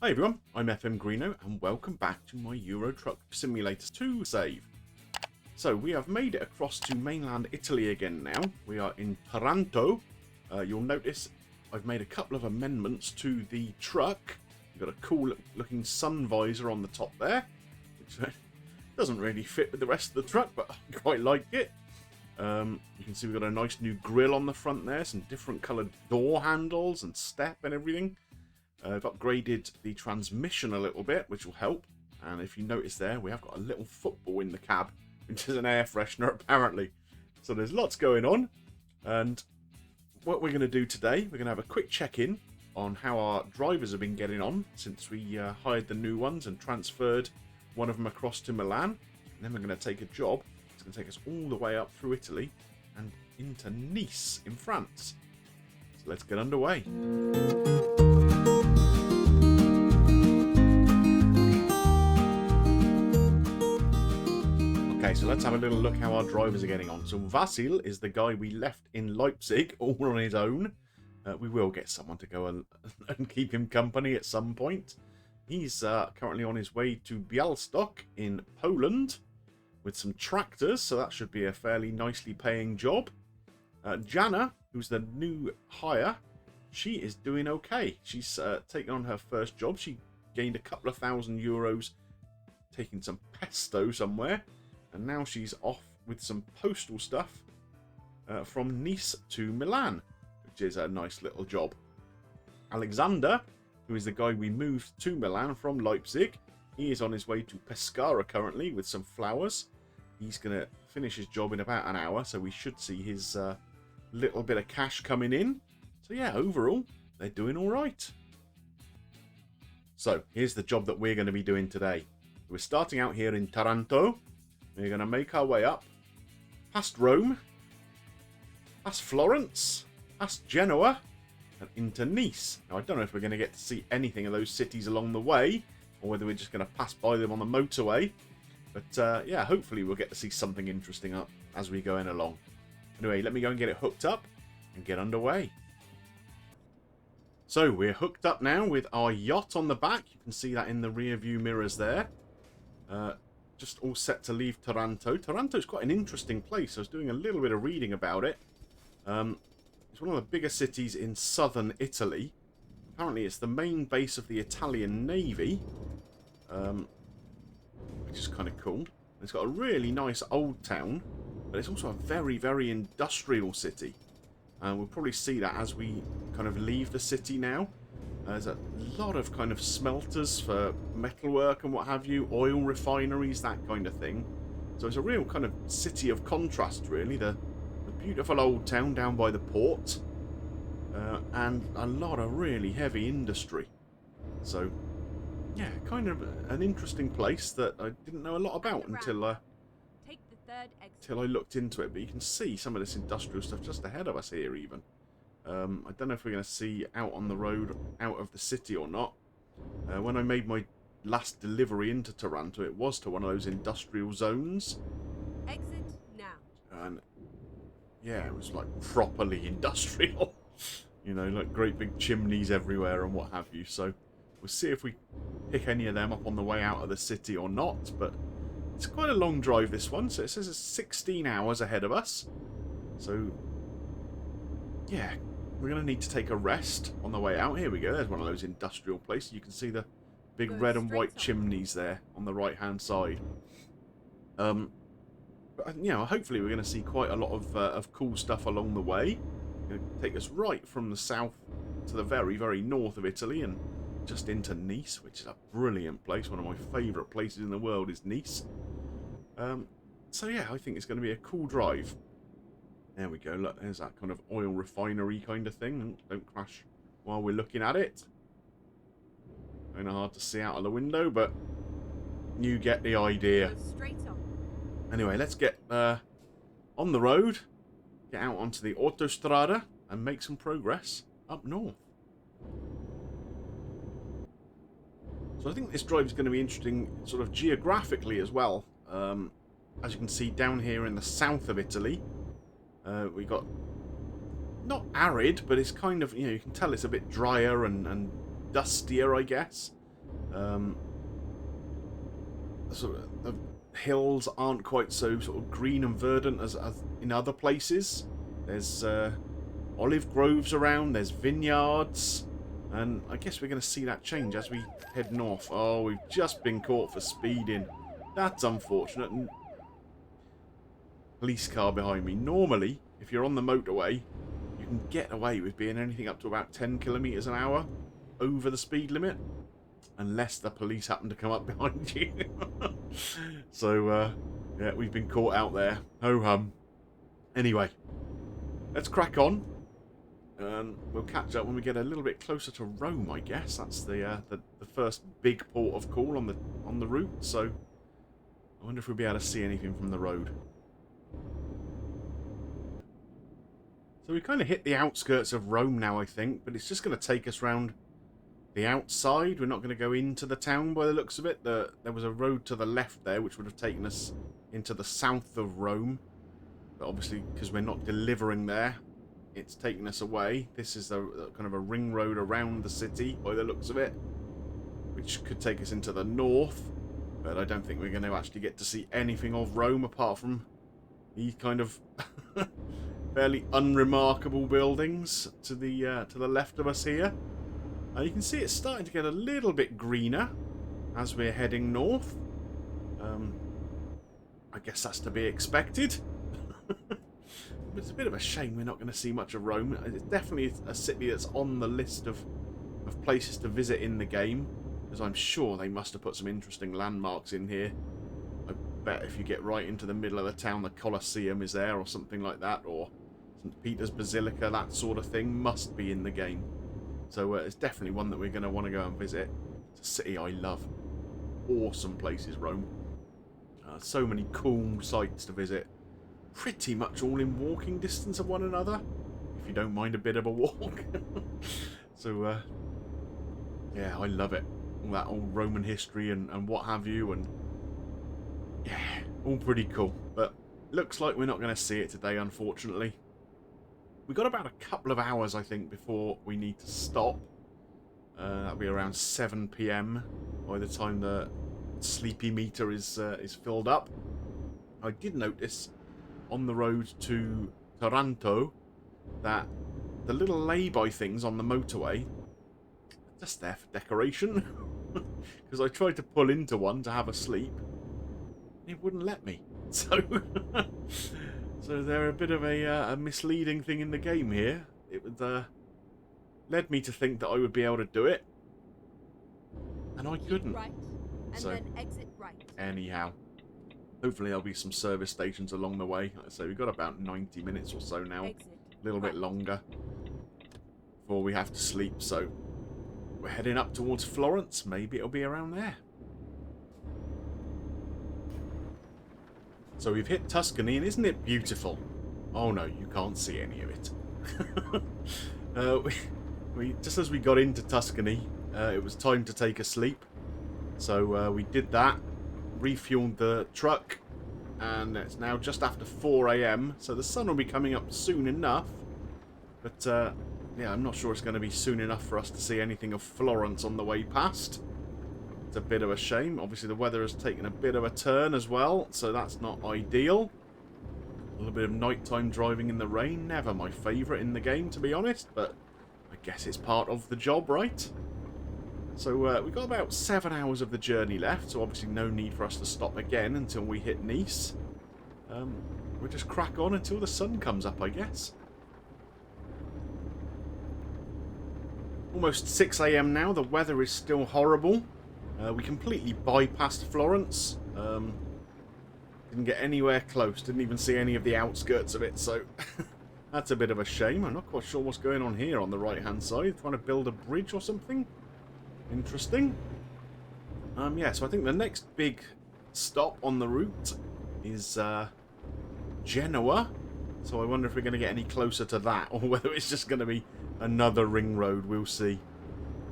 Hi everyone, I'm FM Greeno and welcome back to my Euro Truck Simulator 2 save. So we have made it across to mainland Italy again now. We are in Taranto. You'll notice I've made a couple of amendments to the truck. We've got a cool looking sun visor on the top there, which doesn't really fit with the rest of the truck, but I quite like it. You can see we've got a nice new grille on the front there, some different coloured door handles and step and everything. I've upgraded the transmission a little bit, which will help. And if you notice there, we have got a little football in the cab, which is an air freshener apparently. So there's lots going on. And what we're going to do today, we're going to have a quick check-in on how our drivers have been getting on since we hired the new ones and transferred one of them across to Milan. And then we're going to take a job. It's going to take us all the way up through Italy and into Nice in France. So let's get underway. Okay, so let's have a little look how our drivers are getting on. So Vasil is the guy we left in Leipzig all on his own. We will get someone to go and keep him company at some point. He's currently on his way to Białystok in Poland with some tractors, so that should be a fairly nicely paying job. Jana, who's the new hire, she is doing okay. She's taken on her first job. She gained a couple of €1,000 taking some pesto somewhere. And now she's off with some postal stuff from Nice to Milan, which is a nice little job. Alexander, who is the guy we moved to Milan from Leipzig, he is on his way to Pescara currently with some flowers. He's going to finish his job in about an hour, so we should see his little bit of cash coming in. So yeah, overall, they're doing all right. So here's the job that we're going to be doing today. We're starting out here in Taranto. We're going to make our way up past Rome, past Florence, past Genoa, and into Nice. Now, I don't know if we're going to get to see anything of those cities along the way, or whether we're just going to pass by them on the motorway. But yeah, hopefully we'll get to see something interesting up as we go in along. Anyway, let me go and get it hooked up and get underway. So, we're hooked up now with our yacht on the back. You can see that in the rear view mirrors there. Just all set to leave Taranto. Taranto's quite an interesting place. I was doing a little bit of reading about it. It's one of the bigger cities in southern Italy. Apparently it's the main base of the Italian Navy, which is kind of cool. It's got a really nice old town, but it's also a very, very industrial city. And we'll probably see that as we kind of leave the city now. There's a lot of kind of smelters for metalwork and what have you, oil refineries, that kind of thing. So it's a real kind of city of contrast, really. The beautiful old town down by the port, and a lot of really heavy industry. So, yeah, kind of an interesting place that I didn't know a lot about until I looked into it. But you can see some of this industrial stuff just ahead of us here, even. I don't know if we're going to see out on the road, out of the city or not. When I made my last delivery into Taranto, it was to one of those industrial zones. Exit now. And yeah, it was like properly industrial. You know, like great big chimneys everywhere and what have you. So we'll see if we pick any of them up on the way out of the city or not. But it's quite a long drive, this one. So it says it's 16 hours ahead of us. So yeah, we're going to need to take a rest on the way out. Here we go. There's one of those industrial places. You can see the big red and white chimneys there on the right-hand side. But, you know, hopefully we're going to see quite a lot of cool stuff along the way. It's going to take us right from the south to the very, very north of Italy and just into Nice, which is a brilliant place. One of my favourite places in the world is Nice. So, yeah, I think it's going to be a cool drive. There we go, look, there's that kind of oil refinery kind of thing. Don't crash while we're looking at it. Kind of hard to see out of the window, but you get the idea. Straight on. Anyway, let's get on the road, get out onto the autostrada, and make some progress up north. So I think this drive is going to be interesting sort of geographically as well. As you can see down here in the south of Italy, we got not arid, but it's kind of, you know, you can tell it's a bit drier and dustier, I guess. Sort of, the hills aren't quite so sort of green and verdant as in other places. There's olive groves around, there's vineyards, and I guess we're going to see that change as we head north. Oh, we've just been caught for speeding. That's unfortunate. And police car behind me. Normally, if you're on the motorway, you can get away with being anything up to about 10 kilometers an hour over the speed limit, unless the police happen to come up behind you. So, yeah, we've been caught out there. Ho hum. Anyway, let's crack on. And we'll catch up when we get a little bit closer to Rome, I guess. That's the first big port of call on the route. So, I wonder if we'll be able to see anything from the road. So we kind of hit the outskirts of Rome now, I think, but it's just going to take us round the outside. We're not going to go into the town by the looks of it. There was a road to the left there, which would have taken us into the south of Rome. But obviously, because we're not delivering there, it's taking us away. This is a kind of a ring road around the city by the looks of it, which could take us into the north. But I don't think we're going to actually get to see anything of Rome apart from these kind of fairly unremarkable buildings to the left of us here. You can see it's starting to get a little bit greener as we're heading north. I guess that's to be expected. It's a bit of a shame we're not going to see much of Rome. It's definitely a city that's on the list of places to visit in the game, because I'm sure they must have put some interesting landmarks in here. I bet if you get right into the middle of the town, the Colosseum is there or something like that, or St. Peter's Basilica, that sort of thing must be in the game. So it's definitely one that we're going to want to go and visit. It's a city I love. Awesome places, Rome. So many cool sites to visit. Pretty much all in walking distance of one another, if you don't mind a bit of a walk. So, yeah, I love it. All that old Roman history and what have you, and yeah, all pretty cool. But looks like we're not going to see it today, unfortunately. We've got about a couple of hours, I think, before we need to stop. That'll be around 7 PM by the time the sleepy meter is filled up. I did notice on the road to Taranto that the little lay-by things on the motorway are just there for decoration. Because I tried to pull into one to have a sleep, and it wouldn't let me. So, so they're a bit of a misleading thing in the game here. It would led me to think that I would be able to do it, and I couldn't. Right, and so, then exit right. Anyhow. Hopefully there'll be some service stations along the way. Like I say, we've got about 90 minutes or so now. Exit A little bit longer before we have to sleep. So we're heading up towards Florence. Maybe it'll be around there. So we've hit Tuscany, and isn't it beautiful? Oh no, you can't see any of it. We just as we got into Tuscany, it was time to take a sleep. So we did that. Refueled the truck, and it's now just after 4 AM, so the sun will be coming up soon enough, but yeah, I'm not sure it's going to be soon enough for us to see anything of Florence on the way past. It's a bit of a shame. Obviously the weather has taken a bit of a turn as well, so that's not ideal. A little bit of nighttime driving in the rain, never my favourite in the game, to be honest, but I guess it's part of the job, right? So we've got about 7 hours of the journey left, so obviously no need for us to stop again until we hit Nice. We'll just crack on until the sun comes up, I guess. Almost 6 AM now, the weather is still horrible. We completely bypassed Florence. Didn't get anywhere close, didn't even see any of the outskirts of it, so that's a bit of a shame. I'm not quite sure what's going on here on the right hand side. Trying to build a bridge or something? Interesting. Yeah, so I think the next big stop on the route is Genoa. So I wonder if we're going to get any closer to that, or whether it's just going to be another ring road. We'll see.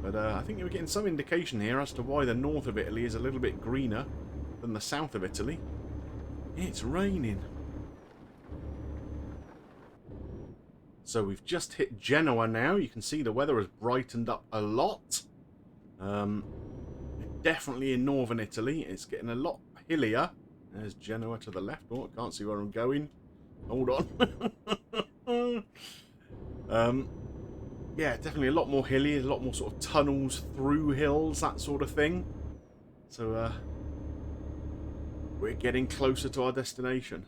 But I think we're getting some indication here as to why the north of Italy is a little bit greener than the south of Italy. It's raining. So we've just hit Genoa now. You can see the weather has brightened up a lot. It definitely in northern Italy. It's getting a lot hillier. There's Genoa to the left. Oh, I can't see where I'm going. Hold on. Yeah, definitely a lot more hilly, a lot more sort of tunnels through hills, that sort of thing. So, we're getting closer to our destination.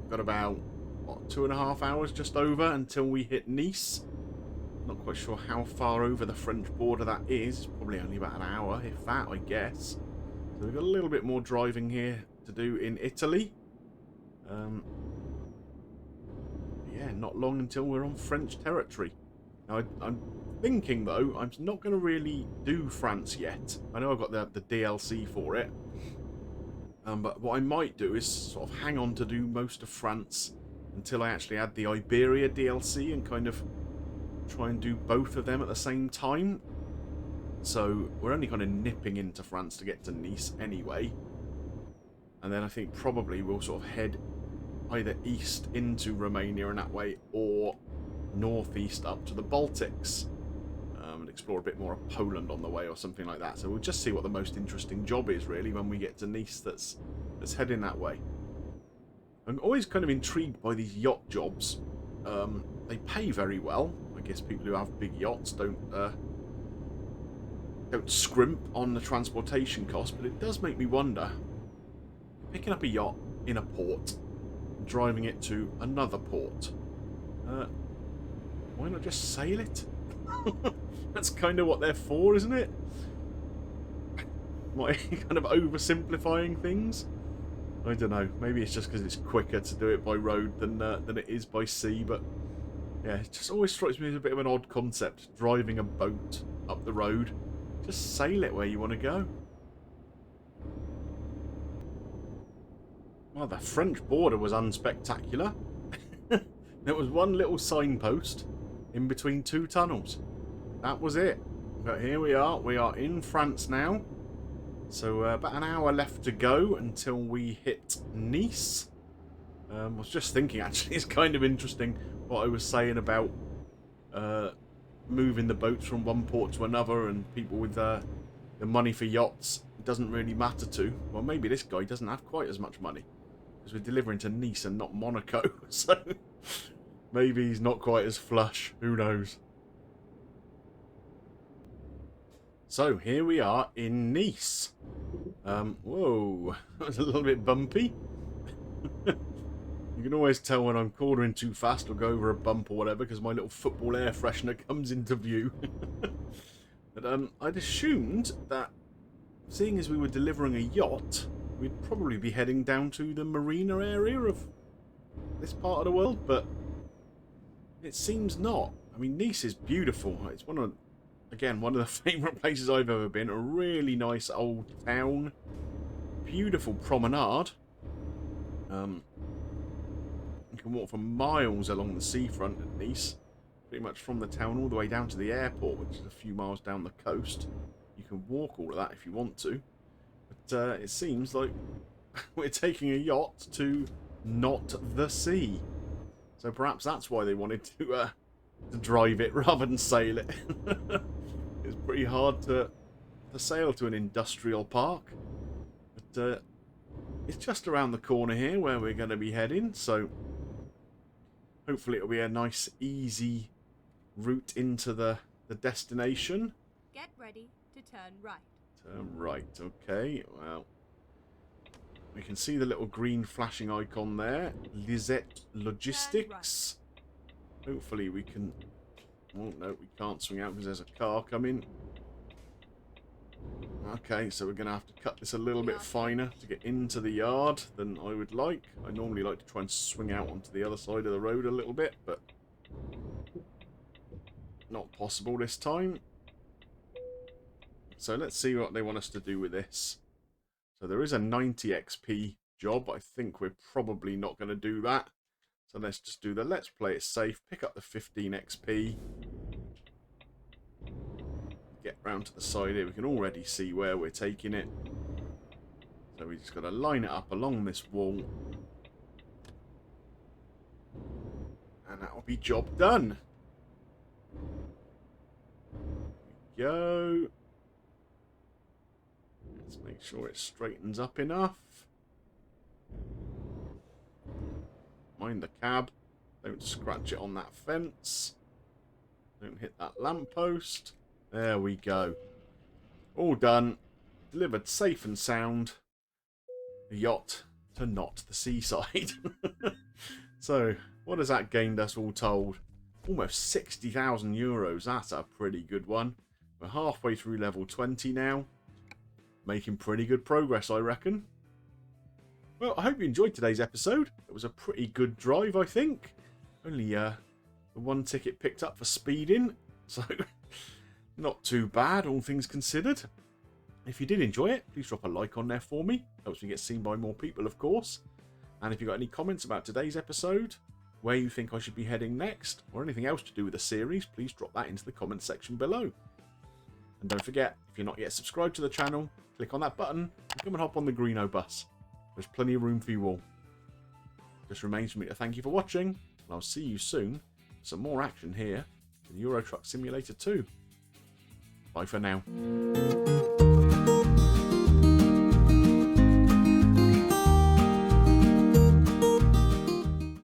We've got about, what, 2.5 hours just over until we hit Nice. Not quite sure how far over the French border that is. It's probably only about an hour, if that, I guess. So we've got a little bit more driving here to do in Italy. Yeah, not long until we're on French territory. Now, I'm thinking, though, I'm not going to really do France yet. I know I've got the DLC for it. But what I might do is sort of hang on to do most of France until I actually add the Iberia DLC and kind of try and do both of them at the same time. So we're only kind of nipping into France to get to Nice anyway. And then I think probably we'll sort of head either east into Romania in that way, or northeast up to the Baltics, and explore a bit more of Poland on the way or something like that. So we'll just see what the most interesting job is really when we get to Nice that's heading that way. I'm always kind of intrigued by these yacht jobs. They pay very well. I guess people who have big yachts don't scrimp on the transportation cost, but it does make me wonder, picking up a yacht in a port, driving it to another port, why not just sail it? That's kind of what they're for, isn't it? Am I kind of oversimplifying things? I don't know. Maybe it's just because it's quicker to do it by road than it is by sea, but yeah, it just always strikes me as a bit of an odd concept, driving a boat up the road. Just sail it where you want to go. Well, the French border was unspectacular. There was one little signpost in between two tunnels. That was it. But here we are. We are in France now. So about an hour left to go until we hit Nice. I was just thinking, actually, it's kind of interesting what I was saying about moving the boats from one port to another, and people with the money for yachts, it doesn't really matter to. Well, maybe this guy doesn't have quite as much money, because we're delivering to Nice and not Monaco. So maybe he's not quite as flush. Who knows? So here we are in Nice. Whoa, that was a little bit bumpy. You can always tell when I'm cornering too fast or go over a bump or whatever, because my little football air freshener comes into view. But I'd assumed that, seeing as we were delivering a yacht, we'd probably be heading down to the marina area of this part of the world, but it seems not. I mean, Nice is beautiful. It's one of the favourite places I've ever been. A really nice old town. Beautiful promenade. You can walk for miles along the seafront at Nice. Pretty much from the town all the way down to the airport, which is a few miles down the coast. You can walk all of that if you want to. But it seems like we're taking a yacht to not the sea. So perhaps that's why they wanted to drive it rather than sail it. It's pretty hard to sail to an industrial park. But it's just around the corner here where we're going to be heading. So hopefully it'll be a nice, easy route into the destination. Get ready to turn right. Turn right, okay. Well, we can see the little green flashing icon there. Lisette Logistics. Right. Hopefully we can... Oh, no, we can't swing out because there's a car coming. Okay, so we're going to have to cut this a little bit finer to get into the yard than I would like. I normally like to try and swing out onto the other side of the road a little bit, but not possible this time. So let's see what they want us to do with this. So there is a 90 XP job. I think we're probably not going to do that. So let's just do the let's play it safe. Pick up the 15 XP. Get round to the side here. We can already see where we're taking it. So we just got to line it up along this wall. And that'll be job done. go. Let's make sure it straightens up enough. Mind the cab. Don't scratch it on that fence. Don't hit that lamppost. There we go. All done. Delivered safe and sound. The yacht to not the seaside. So, what has that gained us all told? Almost 60,000 euros. That's a pretty good one. We're halfway through level 20 now. Making pretty good progress, I reckon. Well, I hope you enjoyed today's episode. It was a pretty good drive, I think. Only the one ticket picked up for speeding. So, not too bad, all things considered. If you did enjoy it, please drop a like on there for me. Helps me get seen by more people, of course. And if you've got any comments about today's episode, where you think I should be heading next, or anything else to do with the series, please drop that into the comments section below. And don't forget, if you're not yet subscribed to the channel, click on that button and come and hop on the Greenobus. There's plenty of room for you all. Just remains for me to thank you for watching, and I'll see you soon for some more action here in Euro Truck Simulator 2. Bye for now.